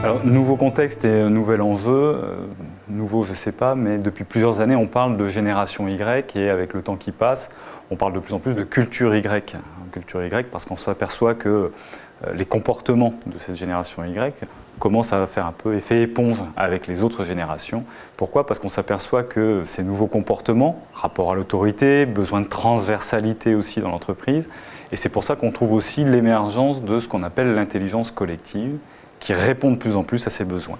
Alors, nouveau contexte et nouvel enjeu, nouveau je ne sais pas, mais depuis plusieurs années on parle de génération Y et avec le temps qui passe, on parle de plus en plus de culture Y. Culture Y parce qu'on s'aperçoit que les comportements de cette génération Y commencent à faire un peu effet éponge avec les autres générations. Pourquoi? Parce qu'on s'aperçoit que ces nouveaux comportements, rapport à l'autorité, besoin de transversalité aussi dans l'entreprise, et c'est pour ça qu'on trouve aussi l'émergence de ce qu'on appelle l'intelligence collective, qui répond de plus en plus à ces besoins.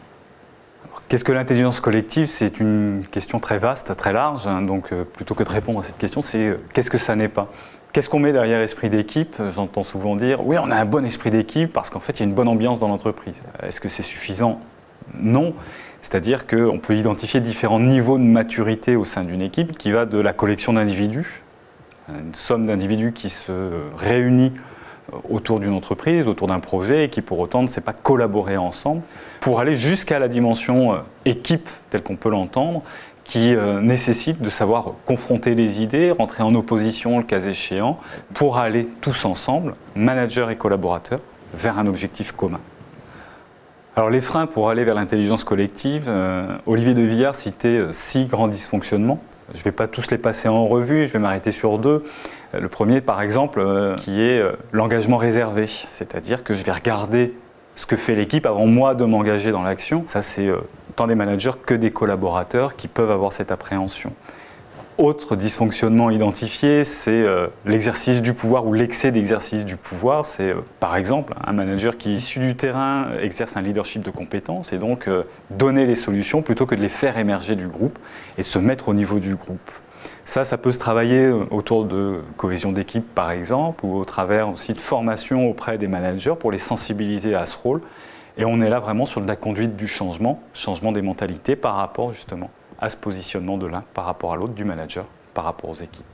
Qu'est-ce que l'intelligence collective? C'est une question très vaste, très large, hein, donc plutôt que de répondre à cette question, c'est qu'est-ce que ça n'est pas? Qu'est-ce qu'on met derrière esprit d'équipe? J'entends souvent dire, oui, on a un bon esprit d'équipe parce qu'en fait, il y a une bonne ambiance dans l'entreprise. Est-ce que c'est suffisant? Non. C'est-à-dire qu'on peut identifier différents niveaux de maturité au sein d'une équipe qui va de la collection d'individus, une somme d'individus qui se réunit autour d'une entreprise, autour d'un projet, et qui pour autant ne sait pas collaborer ensemble, pour aller jusqu'à la dimension équipe, telle qu'on peut l'entendre, qui nécessite de savoir confronter les idées, rentrer en opposition le cas échéant, pour aller tous ensemble, managers et collaborateurs, vers un objectif commun. Alors les freins pour aller vers l'intelligence collective, Olivier de Villard citait 6 grands dysfonctionnements. Je ne vais pas tous les passer en revue, je vais m'arrêter sur 2. Le premier, par exemple, qui est l'engagement réservé, c'est-à-dire que je vais regarder ce que fait l'équipe avant moi de m'engager dans l'action. Ça, c'est tant des managers que des collaborateurs qui peuvent avoir cette appréhension. Autre dysfonctionnement identifié, c'est l'exercice du pouvoir ou l'excès d'exercice du pouvoir. C'est par exemple un manager qui, issu du terrain, exerce un leadership de compétences et donc donner les solutions plutôt que de les faire émerger du groupe et se mettre au niveau du groupe. Ça peut se travailler autour de cohésion d'équipe par exemple ou au travers aussi de formation auprès des managers pour les sensibiliser à ce rôle. Et on est là vraiment sur de la conduite du changement des mentalités par rapport justement à ce positionnement de l'un par rapport à l'autre, du manager par rapport aux équipes.